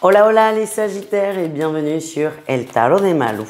Hola hola les Sagittaires et bienvenue sur El Tarot de Malou.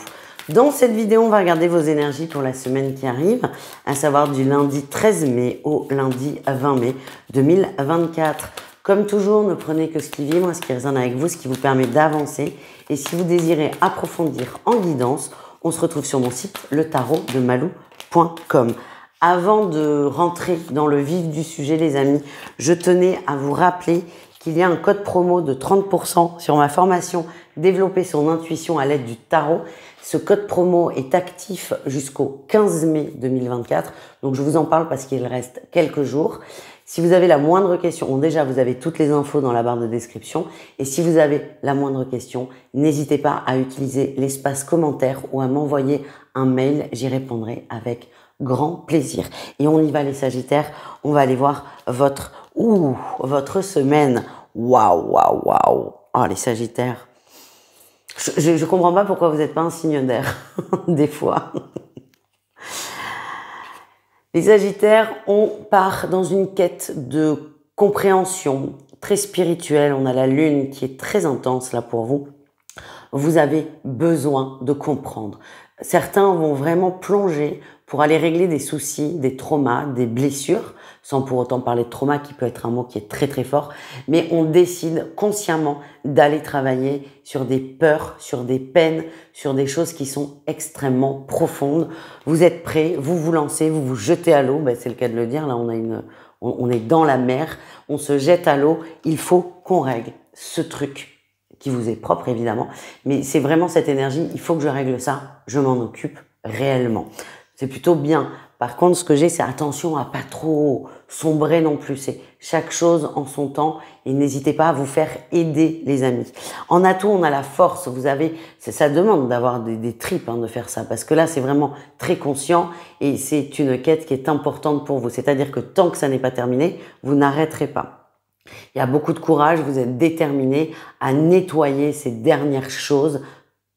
Dans cette vidéo, on va regarder vos énergies pour la semaine qui arrive, à savoir du lundi 13 mai au lundi 20 mai 2024. Comme toujours, ne prenez que ce qui vibre, ce qui résonne avec vous, ce qui vous permet d'avancer. Et si vous désirez approfondir en guidance, on se retrouve sur mon site letarotdemalou.com. Avant de rentrer dans le vif du sujet, les amis, je tenais à vous rappeler qu'il y a un code promo de 30% sur ma formation Développer son intuition à l'aide du tarot. Ce code promo est actif jusqu'au 15 mai 2024. Donc, je vous en parle parce qu'il reste quelques jours. Si vous avez la moindre question, bon, déjà, vous avez toutes les infos dans la barre de description. Et si vous avez la moindre question, n'hésitez pas à utiliser l'espace commentaire ou à m'envoyer un mail. J'y répondrai avec grand plaisir. Et on y va, les Sagittaires. On va aller voir votre semaine. Waouh, waouh, waouh. Oh, les Sagittaires. Je comprends pas pourquoi vous n'êtes pas un signe d'air, des fois. Les Sagittaires, on part dans une quête de compréhension très spirituelle. On a la lune qui est très intense là pour vous. Vous avez besoin de comprendre. Certains vont vraiment plonger pour aller régler des soucis, des traumas, des blessures, sans pour autant parler de trauma qui peut être un mot qui est très très fort, mais on décide consciemment d'aller travailler sur des peurs, sur des peines, sur des choses qui sont extrêmement profondes. Vous êtes prêts, vous vous lancez, vous vous jetez à l'eau, ben c'est le cas de le dire, là on est dans la mer, on se jette à l'eau, il faut qu'on règle ce truc qui vous est propre évidemment, mais c'est vraiment cette énergie, il faut que je règle ça, je m'en occupe réellement. C'est plutôt bien. Par contre, ce que j'ai, c'est attention à pas trop sombrer non plus. C'est chaque chose en son temps et n'hésitez pas à vous faire aider, les amis. En atout, on a la force. Vous avez, ça demande d'avoir des tripes de faire ça parce que là, c'est vraiment très conscient et c'est une quête qui est importante pour vous. C'est-à-dire que tant que ça n'est pas terminé, vous n'arrêterez pas. Il y a beaucoup de courage, vous êtes déterminé à nettoyer ces dernières choses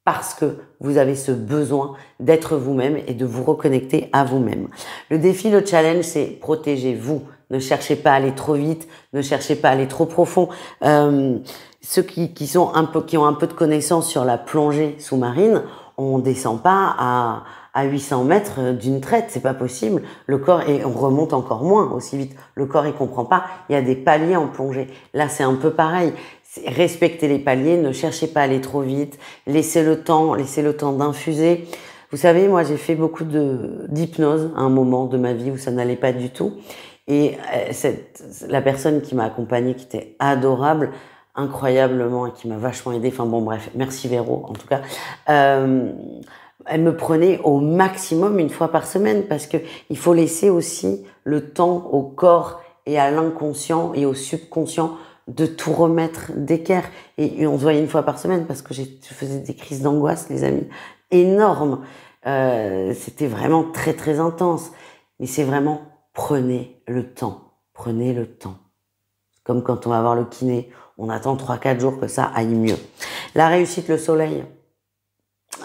parce que vous avez ce besoin d'être vous-même et de vous reconnecter à vous-même. Le défi, le challenge, c'est protégez-vous. Ne cherchez pas à aller trop vite, ne cherchez pas à aller trop profond. Ceux qui ont un peu de connaissances sur la plongée sous-marine, on descend pas à 800 mètres d'une traite, c'est pas possible. Le corps, et on remonte encore moins aussi vite. Le corps, il comprend pas. Il y a des paliers en plongée. Là, c'est un peu pareil. Respectez les paliers, ne cherchez pas à aller trop vite, laissez le temps d'infuser. Vous savez, moi j'ai fait beaucoup d'hypnose à un moment de ma vie où ça n'allait pas du tout. Et la personne qui m'a accompagnée, qui était adorable, incroyablement, et qui m'a vachement aidée, enfin bon bref, merci Véro en tout cas, elle me prenait au maximum une fois par semaine parce que il faut laisser aussi le temps au corps et à l'inconscient et au subconscient de tout remettre d'équerre. Et on se voyait une fois par semaine parce que je faisais des crises d'angoisse, les amis, énormes. C'était vraiment très très intense. Mais c'est vraiment, prenez le temps. Prenez le temps. Comme quand on va voir le kiné, on attend 3-4 jours que ça aille mieux. La réussite, le soleil.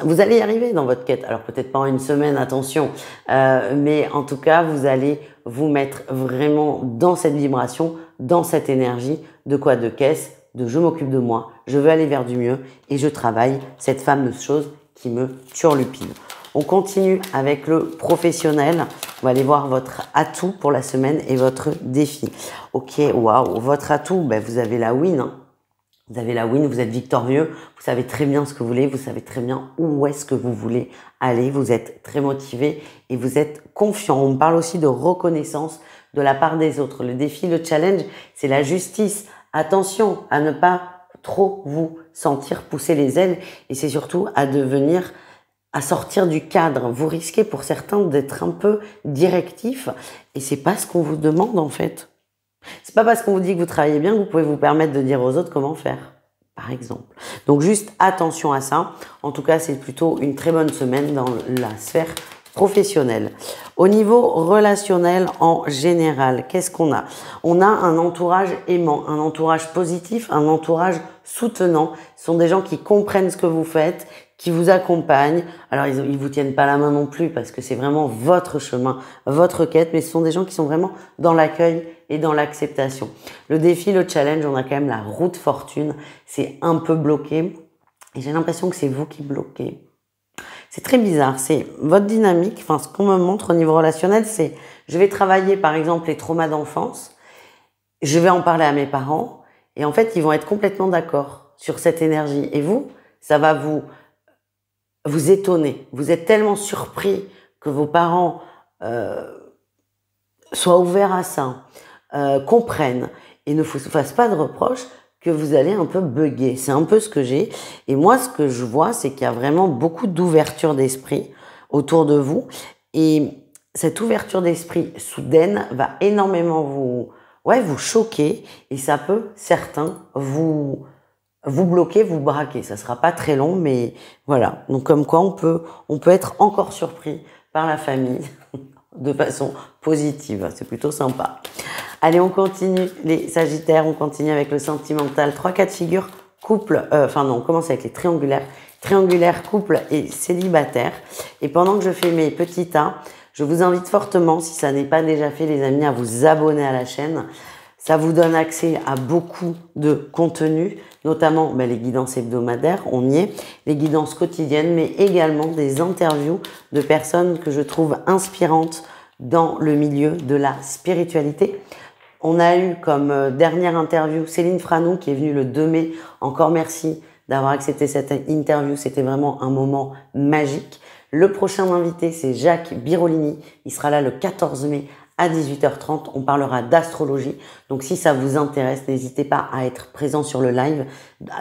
Vous allez y arriver dans votre quête. Alors peut-être pas en une semaine, attention. Mais en tout cas, vous allez vous mettre vraiment dans cette vibration, dans cette énergie. De quoi? De caisse, de je m'occupe de moi, je veux aller vers du mieux et je travaille cette fameuse chose qui me turlupine. On continue avec le professionnel. On va aller voir votre atout pour la semaine et votre défi. Ok, waouh, votre atout, ben vous avez la win. Vous avez la win, vous êtes victorieux, vous savez très bien ce que vous voulez, vous savez très bien où est-ce que vous voulez aller, vous êtes très motivé et vous êtes confiant. On parle aussi de reconnaissance de la part des autres. Le défi, le challenge, c'est la justice. Attention à ne pas trop vous sentir pousser les ailes et c'est surtout à sortir du cadre. Vous risquez pour certains d'être un peu directif et c'est pas ce qu'on vous demande en fait. C'est pas parce qu'on vous dit que vous travaillez bien que vous pouvez vous permettre de dire aux autres comment faire, par exemple. Donc juste attention à ça. En tout cas, c'est plutôt une très bonne semaine dans la sphère professionnelle. Au niveau relationnel en général, qu'est-ce qu'on a? On a un entourage aimant, un entourage positif, un entourage soutenants, ce sont des gens qui comprennent ce que vous faites, qui vous accompagnent. Alors, ils vous tiennent pas la main non plus parce que c'est vraiment votre chemin, votre quête, mais ce sont des gens qui sont vraiment dans l'accueil et dans l'acceptation. Le défi, le challenge, on a quand même la roue de fortune. C'est un peu bloqué et j'ai l'impression que c'est vous qui bloquez. C'est très bizarre. C'est votre dynamique. Enfin, ce qu'on me montre au niveau relationnel, c'est je vais travailler, par exemple, les traumas d'enfance. Je vais en parler à mes parents et en fait, ils vont être complètement d'accord sur cette énergie. Et vous, ça va vous étonner. Vous êtes tellement surpris que vos parents soient ouverts à ça, comprennent et ne vous fassent pas de reproches que vous allez un peu bugger. C'est un peu ce que j'ai. Et moi, ce que je vois, c'est qu'il y a vraiment beaucoup d'ouverture d'esprit autour de vous. Et cette ouverture d'esprit soudaine va énormément vous choquer. Et ça peut, certains, vous bloquer, vous braquer. Ça sera pas très long, mais voilà. Donc, comme quoi, on peut être encore surpris par la famille de façon positive. C'est plutôt sympa. Allez, on continue les Sagittaires, on continue avec le sentimental. 3 cas de figure, couple, on commence avec les triangulaires. Triangulaire, couple et célibataire. Et pendant que je fais mes petits tas, je vous invite fortement, si ça n'est pas déjà fait les amis, à vous abonner à la chaîne. Ça vous donne accès à beaucoup de contenu, notamment les guidances hebdomadaires, on y est, les guidances quotidiennes, mais également des interviews de personnes que je trouve inspirantes dans le milieu de la spiritualité. On a eu comme dernière interview Céline Franou qui est venue le 2 mai. Encore merci d'avoir accepté cette interview. C'était vraiment un moment magique. Le prochain invité, c'est Jacques Birolini. Il sera là le 14 mai à 18h30. On parlera d'astrologie. Donc, si ça vous intéresse, n'hésitez pas à être présent sur le live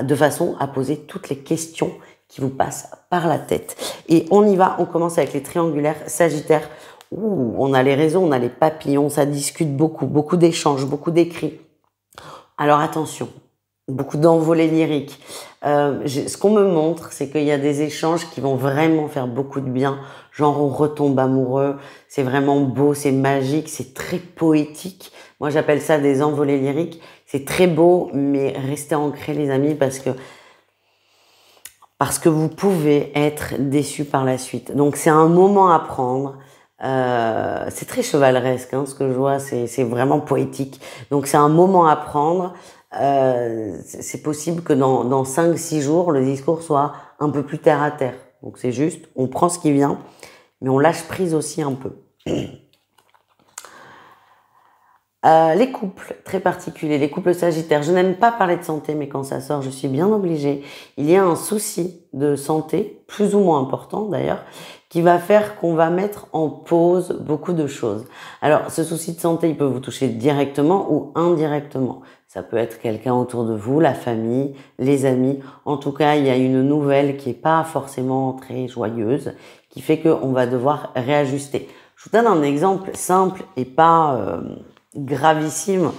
de façon à poser toutes les questions qui vous passent par la tête. Et on y va. On commence avec les triangulaires Sagittaires. Ouh, on a les réseaux, on a les papillons, ça discute beaucoup, beaucoup d'échanges, beaucoup d'écrits. Alors attention, beaucoup d'envolées lyriques. Ce qu'on me montre, c'est qu'il y a des échanges qui vont vraiment faire beaucoup de bien. Genre on retombe amoureux, c'est vraiment beau, c'est magique, c'est très poétique. Moi j'appelle ça des envolées lyriques. C'est très beau, mais restez ancrés les amis parce que vous pouvez être déçus par la suite. Donc c'est un moment à prendre. C'est très chevaleresque, ce que je vois, c'est vraiment poétique. Donc c'est un moment à prendre. C'est possible que dans 5-6 jours, le discours soit un peu plus terre à terre. Donc c'est juste, on prend ce qui vient, mais on lâche prise aussi un peu. Les couples, très particuliers, les couples sagittaires. Je n'aime pas parler de santé, mais quand ça sort, je suis bien obligée. Il y a un souci de santé, plus ou moins important d'ailleurs, qui va faire qu'on va mettre en pause beaucoup de choses. Alors, ce souci de santé, il peut vous toucher directement ou indirectement. Ça peut être quelqu'un autour de vous, la famille, les amis. En tout cas, il y a une nouvelle qui est pas forcément très joyeuse, qui fait qu'on va devoir réajuster. Je vous donne un exemple simple et pas gravissime.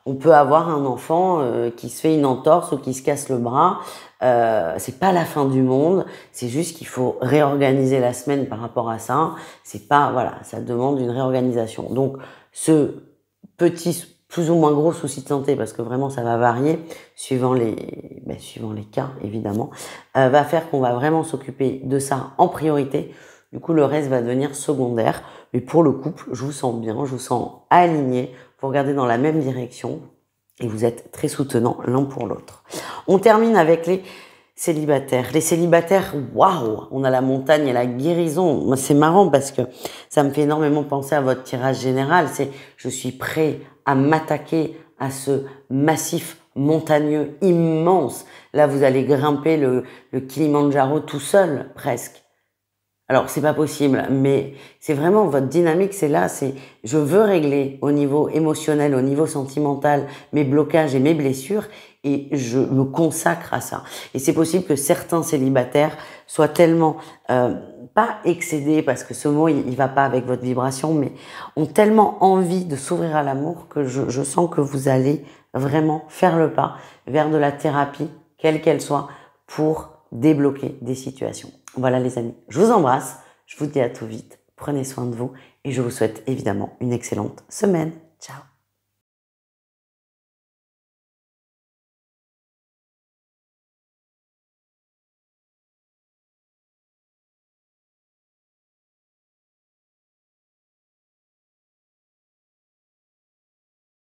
On peut avoir un enfant qui se fait une entorse ou qui se casse le bras. C'est pas la fin du monde. C'est juste qu'il faut réorganiser la semaine par rapport à ça. C'est pas, voilà, ça demande une réorganisation. Donc, ce petit, plus ou moins gros souci de santé, parce que vraiment ça va varier suivant les cas évidemment, va faire qu'on va vraiment s'occuper de ça en priorité. Du coup, le reste va devenir secondaire. Mais pour le couple, je vous sens bien, je vous sens aligné. Vous regardez dans la même direction et vous êtes très soutenants l'un pour l'autre. On termine avec les célibataires. Les célibataires, waouh, on a la montagne et la guérison. C'est marrant parce que ça me fait énormément penser à votre tirage général. C'est je suis prêt à m'attaquer à ce massif montagneux immense. Là, vous allez grimper le Kilimandjaro tout seul, presque. Alors, c'est pas possible, mais c'est vraiment votre dynamique, c'est là, c'est je veux régler au niveau émotionnel, au niveau sentimental, mes blocages et mes blessures, et je me consacre à ça. Et c'est possible que certains célibataires soient tellement, pas excédés, parce que ce mot, il va pas avec votre vibration, mais ont tellement envie de s'ouvrir à l'amour que je sens que vous allez vraiment faire le pas vers de la thérapie, quelle qu'elle soit, pour débloquer des situations. Voilà les amis, je vous embrasse, je vous dis à tout vite, prenez soin de vous et je vous souhaite évidemment une excellente semaine. Ciao.